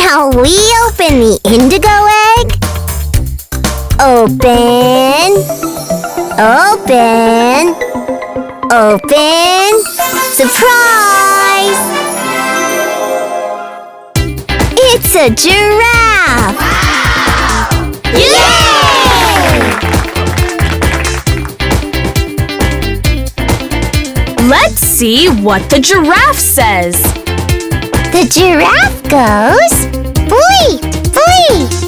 Shall we open the indigo egg? Open, open, open. Surprise! It's a giraffe! Wow! Yay! Let's see what the giraffe says. The giraffe goes, bleat, bleat.